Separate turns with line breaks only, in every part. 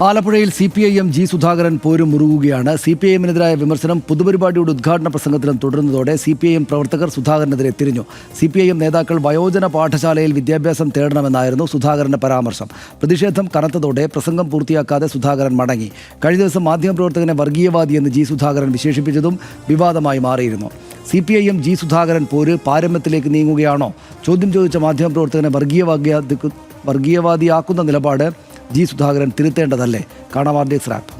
ആലപ്പുഴയിൽ CPIM G Sudhakaran പോരും മുറുകുകയാണ്. CPIMനെതിരായ വിമർശനം പൊതുപരിപാടിയുടെ ഉദ്ഘാടന പ്രസംഗത്തിലും തുടരുന്നതോടെ CPIM പ്രവർത്തകർ സുധാകരനെതിരെ തിരിഞ്ഞു. CPIM നേതാക്കൾ വയോജന പാഠശാലയിൽ വിദ്യാഭ്യാസം തേടണമെന്നായിരുന്നു സുധാകരന്റെ പരാമർശം. പ്രതിഷേധം കനത്തതോടെ പ്രസംഗം പൂർത്തിയാക്കാതെ സുധാകരൻ മടങ്ങി. കഴിഞ്ഞ ദിവസം മാധ്യമപ്രവർത്തകനെ വർഗീയവാദിയെന്ന് ജി സുധാകരൻ വിശേഷിപ്പിച്ചതും വിവാദമായി മാറിയിരുന്നു. CPIM ജി സുധാകരൻ പോര് പാരമ്യത്തിലേക്ക് നീങ്ങുകയാണോ? ചോദ്യം ചോദിച്ച മാധ്യമപ്രവർത്തകനെ വർഗീയവാദിയാക്കുന്ന നിലപാട് ജി സുധാകരൻ തിരുത്തേണ്ടതല്ലേ? കാണാം RDX റാപ്പ്.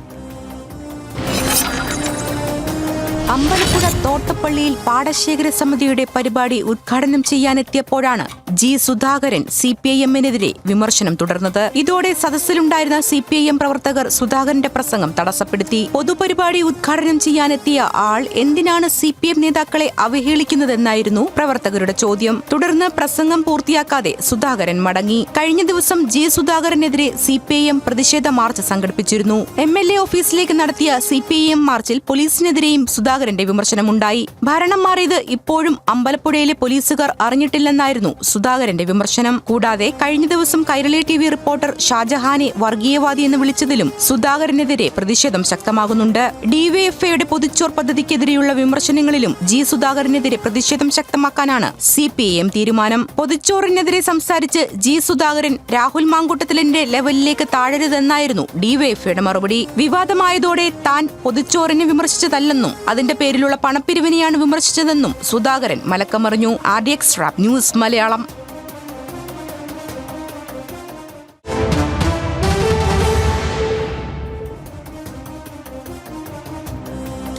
അമ്പലപ്പുഴ തോട്ടപ്പള്ളിയിൽ പാടശേഖര സമിതിയുടെ പരിപാടി ഉദ്ഘാടനം ചെയ്യാനെത്തിയപ്പോഴാണ് ജി സുധാകരൻ CPIMനെതിരെ വിമർശനം തുടർന്നത്. ഇതോടെ സദസ്സിലുണ്ടായിരുന്ന CPIM പ്രവർത്തകർ സുധാകരന്റെ പ്രസംഗം തടസ്സപ്പെടുത്തി. പൊതുപരിപാടി ഉദ്ഘാടനം ചെയ്യാനെത്തിയ ആൾ എന്തിനാണ് CPIM നേതാക്കളെ അവഹേളിക്കുന്നതെന്നായിരുന്നു പ്രവർത്തകരുടെ ചോദ്യം. തുടർന്ന് പ്രസംഗം പൂർത്തിയാക്കാതെ സുധാകരൻ മടങ്ങി. കഴിഞ്ഞ ദിവസം ജി സുധാകരനെതിരെ CPIM പ്രതിഷേധ മാർച്ച് സംഘടിപ്പിച്ചിരുന്നു. MLA ഓഫീസിലേക്ക് നടത്തിയ CPIM മാർച്ചിൽ പോലീസിനെതിരെയും സുധാകരന്റെ വിമർശനമുണ്ടായി. ഭരണം മാറിയത് ഇപ്പോഴും അമ്പലപ്പുഴയിലെ പോലീസുകാർ അറിഞ്ഞിട്ടില്ലെന്നായിരുന്നു സുധാകരന്റെ വിമർശനം. കൂടാതെ കഴിഞ്ഞ ദിവസം കൈരളി TV റിപ്പോർട്ടർ ഷാജഹാനെ വർഗീയവാദി എന്ന് വിളിച്ചതിലും സുധാകരനെതിരെ പ്രതിഷേധം ശക്തമാകുന്നുണ്ട്. DYFIയുടെ പൊതുച്ചോർ പദ്ധതിക്കെതിരെയുള്ള വിമർശനങ്ങളിലും ജി സുധാകരനെതിരെ പ്രതിഷേധം ശക്തമാക്കാനാണ് CPIM തീരുമാനം. പൊതുച്ചോറിനെതിരെ സംസാരിച്ച് ജി സുധാകരൻ രാഹുൽ മാങ്കൂട്ടത്തിലിന്റെ ലെവലിലേക്ക് താഴരുതെന്നായിരുന്നു DYFIയുടെ മറുപടി. വിവാദമായതോടെ താൻ പൊതുച്ചോറിനെ വിമർശിച്ചതല്ലെന്നും അതിന്റെ പേരിലുള്ള പണപ്പിരിവിനെയാണ് വിമർശിച്ചതെന്നും സുധാകരൻ മലക്കമറിഞ്ഞു. RDX rap news Malayalam.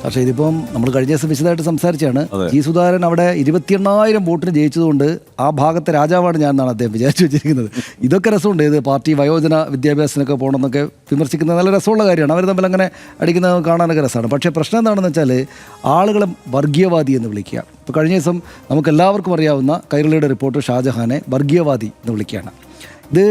പക്ഷേ ഇതിപ്പം നമ്മൾ കഴിഞ്ഞ ദിവസം വിശദമായിട്ട് സംസാരിച്ചാണ്. ജി സുധാകരൻ അവിടെ 28,000 വോട്ടിന് ജയിച്ചതുകൊണ്ട് ആ ഭാഗത്തെ രാജാവാണ് ഞാൻ എന്നാണ് അദ്ദേഹം വിചാരിച്ചു വെച്ചിരിക്കുന്നത്. ഇതൊക്കെ രസമുണ്ട്. ഇത് പാർട്ടി വയോജന വിദ്യാഭ്യാസത്തിനൊക്കെ പോകണമെന്നൊക്കെ വിമർശിക്കുന്നത് നല്ല രസമുള്ള കാര്യമാണ്. അവർ തമ്മിൽ അങ്ങനെ അടിക്കുന്നത് കാണാനൊക്കെ രസമാണ്. പക്ഷേ പ്രശ്നം എന്താണെന്ന് വെച്ചാൽ ആളുകളെ വർഗീയവാദി എന്ന് വിളിക്കുക. ഇപ്പോൾ കഴിഞ്ഞ ദിവസം നമുക്ക് എല്ലാവർക്കും അറിയാവുന്ന കൈരളിയുടെ റിപ്പോർട്ടർ ഷാജഹാനെ വർഗീയവാദി എന്ന് വിളിക്കുകയാണ്. ഇത്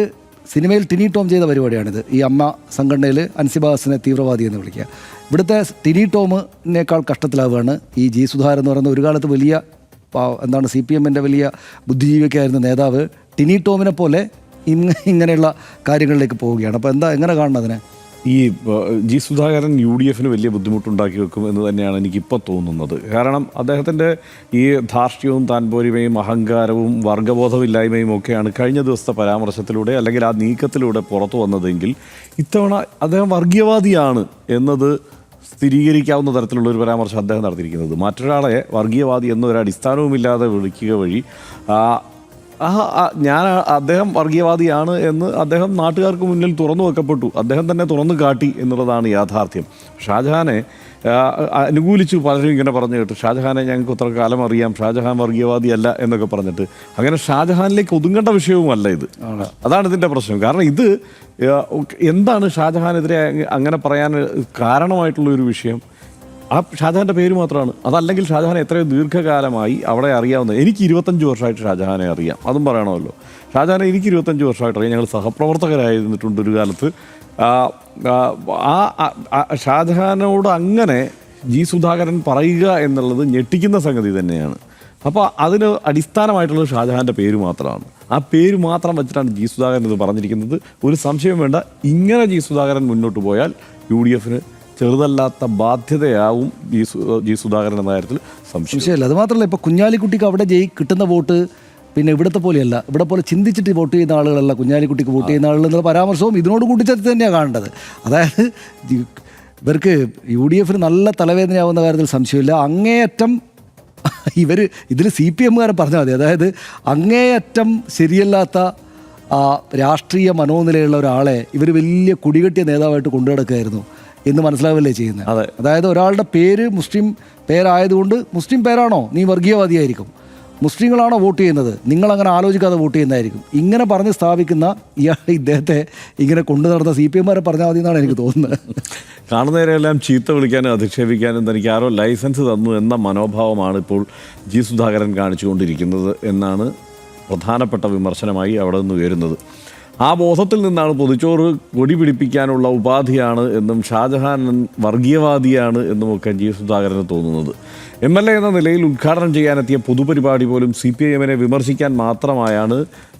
സിനിമയിൽ ടിനി ടോം ചെയ്ത പരിപാടിയാണിത്. ഈ അമ്മ സംഘടനയിൽ അൻസിബാസിനെ തീവ്രവാദി എന്ന് വിളിക്കുക. ഇവിടുത്തെ ടിനി ടോമിനേക്കാൾ കഷ്ടത്തിലാവുകയാണ് ഈ ജി സുധാകരൻ എന്ന് പറയുന്ന ഒരു കാലത്ത് വലിയ CPIMൻ്റെ വലിയ ബുദ്ധിജീവിയൊക്കെയായിരുന്ന നേതാവ് ടിനി ടോമിനെ പോലെ ഇങ്ങനെയുള്ള കാര്യങ്ങളിലേക്ക് പോവുകയാണ്. അപ്പോൾ എങ്ങനെ കാണണം അതിനെ?
ഈ ജി സുധാകരൻ UDFന് വലിയ ബുദ്ധിമുട്ടുണ്ടാക്കി വെക്കും എന്ന് തന്നെയാണ് എനിക്കിപ്പോൾ തോന്നുന്നത്. കാരണം അദ്ദേഹത്തിൻ്റെ ഈ ധാർഷ്ട്യവും താൻപോരിമയും അഹങ്കാരവും വർഗബോധമില്ലായ്മയും ഒക്കെയാണ് കഴിഞ്ഞ ദിവസത്തെ പരാമർശത്തിലൂടെ അല്ലെങ്കിൽ ആ നീക്കത്തിലൂടെ പുറത്തു വന്നതെങ്കിൽ ഇത്തവണ അദ്ദേഹം വർഗീയവാദിയാണ് എന്നത് സ്ഥിരീകരിക്കാവുന്ന തരത്തിലുള്ള ഒരു പരാമർശം അദ്ദേഹം നടത്തിയിരിക്കുന്നത്. മറ്റൊരാളെ വർഗീയവാദി എന്നൊരു അടിസ്ഥാനവുമില്ലാതെ വിളിക്കുക വഴി അദ്ദേഹം വർഗീയവാദിയാണ് എന്ന് അദ്ദേഹം നാട്ടുകാർക്ക് മുന്നിൽ തുറന്നു വെക്കപ്പെട്ടു. അദ്ദേഹം തന്നെ തുറന്നു കാട്ടി എന്നുള്ളതാണ് യാഥാർത്ഥ്യം. ഷാജഹാനെ അനുകൂലിച്ചു പലരും ഇങ്ങനെ പറഞ്ഞു കേട്ടു. ഷാജഹാനെ ഞങ്ങൾക്ക് ഇത്ര കാലം അറിയാം, ഷാജഹാൻ വർഗീയവാദിയല്ല എന്നൊക്കെ പറഞ്ഞിട്ട് അങ്ങനെ ഷാജഹാനിലേക്ക് ഒതുങ്ങേണ്ട വിഷയവുമല്ല ഇത്. അതാണ് ഇതിൻ്റെ പ്രശ്നം. കാരണം ഇത് എന്താണ് ഷാജഹാനെതിരെ അങ്ങനെ പറയാൻ കാരണമായിട്ടുള്ളൊരു വിഷയം? ആ ഷാജഹാൻ്റെ പേര് മാത്രമാണ്. അതല്ലെങ്കിൽ ഷാജഹാനെ എത്രയോ ദീർഘകാലമായി അവിടെ അറിയാവുന്നത്. എനിക്ക് 25 വർഷമായിട്ട് ഷാജഹാനെ അറിയാം, അതും പറയണമല്ലോ. ഷാജഹാനെ എനിക്ക് 25 വർഷമായിട്ട് അറിയാം. ഞങ്ങൾ സഹപ്രവർത്തകരായിരുന്നിട്ടുണ്ട് ഒരു കാലത്ത്. ഷാജഹാനോട് അങ്ങനെ ജി സുധാകരൻ പറയുക എന്നുള്ളത് ഞെട്ടിക്കുന്ന സംഗതി തന്നെയാണ്. അപ്പോൾ അതിന് അടിസ്ഥാനമായിട്ടുള്ളത് ഷാജഹാൻ്റെ പേര് മാത്രമാണ്. ആ പേര് മാത്രം വെച്ചിട്ടാണ് ജി സുധാകരൻ ഇത് പറഞ്ഞിരിക്കുന്നത്. ഒരു സംശയം വേണ്ട, ഇങ്ങനെ ജി സുധാകരൻ മുന്നോട്ട് പോയാൽ UDFന് ചെറുതല്ലാത്ത ബാധ്യതയാവും ജി സുധാകരൻ എന്ന കാര്യത്തിൽ സംശയമില്ല.
അതുമാത്രമല്ല, ഇപ്പോൾ കുഞ്ഞാലിക്കുട്ടിക്ക് അവിടെ കിട്ടുന്ന വോട്ട് പിന്നെ ഇവിടുത്തെ പോലെയല്ല. ഇവിടെ പോലെ ചിന്തിച്ചിട്ട് വോട്ട് ചെയ്യുന്ന ആളുകളല്ല കുഞ്ഞാലിക്കുട്ടിക്ക് വോട്ട് ചെയ്യുന്ന ആളുകൾ എന്നുള്ള പരാമർശവും ഇതിനോട് കൂട്ടിച്ചേർത്ത് തന്നെയാണ് കാണേണ്ടത്. അതായത് ഇവർക്ക് UDFന് നല്ല തലവേദനയാവുന്ന കാര്യത്തിൽ സംശയമില്ല. അങ്ങേയറ്റം ഇതിൽ CPIMകാരെ പറഞ്ഞാൽ മതി. അതായത് അങ്ങേയറ്റം ശരിയല്ലാത്ത രാഷ്ട്രീയ മനോനിലയുള്ള ഒരാളെ ഇവർ വലിയ കുടികെട്ടിയ നേതാവായിട്ട് കൊണ്ടുനടക്കുകയായിരുന്നു എന്ന് മനസ്സിലാവല്ലേ ചെയ്യുന്നത്. അതായത് ഒരാളുടെ പേര് മുസ്ലിം പേരായതുകൊണ്ട് മുസ്ലിം പേരാണോ നീ വർഗീയവാദിയായിരിക്കും, മുസ്ലിങ്ങളാണോ വോട്ട് ചെയ്യുന്നത്, നിങ്ങളങ്ങനെ ആലോചിക്കാതെ വോട്ട് ചെയ്യുന്നതായിരിക്കും, ഇങ്ങനെ പറഞ്ഞ് സ്ഥാപിക്കുന്ന ഇദ്ദേഹത്തെ ഇങ്ങനെ കൊണ്ടു നടന്ന CPIMകാരെ പറഞ്ഞാൽ മതി എന്നാണ് എനിക്ക് തോന്നുന്നത്.
കാണുന്നവരെല്ലാം ചീത്ത വിളിക്കാനും അധിക്ഷേപിക്കാനും തനിക്ക് ആരോ ലൈസൻസ് തന്നു എന്ന മനോഭാവമാണ് ഇപ്പോൾ ജി സുധാകരൻ കാണിച്ചുകൊണ്ടിരിക്കുന്നത് എന്നാണ് പ്രധാനപ്പെട്ട വിമർശനമായി അവിടെ നിന്ന് ഉയരുന്നത്. ആ ബോധത്തിൽ നിന്നാണ് പൊതുച്ചോറ് കൊടി പിടിപ്പിക്കാനുള്ള ഉപാധിയാണ് എന്നും ഷാജഹാൻ വർഗീയവാദിയാണ് എന്നുമൊക്കെ ജി സുധാകരന് തോന്നുന്നത്. MLA എന്ന നിലയിൽ ഉദ്ഘാടനം ചെയ്യാനെത്തിയ പൊതുപരിപാടി പോലും CPIMനെ വിമർശിക്കാൻ മാത്രമായാണ്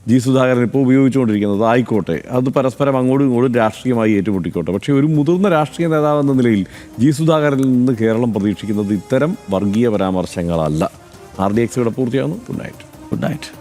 ജി സുധാകരൻ ഇപ്പോൾ ഉപയോഗിച്ചുകൊണ്ടിരിക്കുന്നത് ആയിക്കോട്ടെ, അത് പരസ്പരം അങ്ങോട്ടും ഇങ്ങോട്ടും രാഷ്ട്രീയമായി ഏറ്റുമുട്ടിക്കോട്ടെ. പക്ഷേ ഒരു മുതിർന്ന രാഷ്ട്രീയ നേതാവ് എന്ന നിലയിൽ ജി സുധാകരനിൽ നിന്ന് കേരളം പ്രതീക്ഷിക്കുന്നത് ഇത്തരം വർഗീയ പരാമർശങ്ങളല്ല. RDX ഇവിടെ പൂർത്തിയാകുന്നു. Good night.
Good night.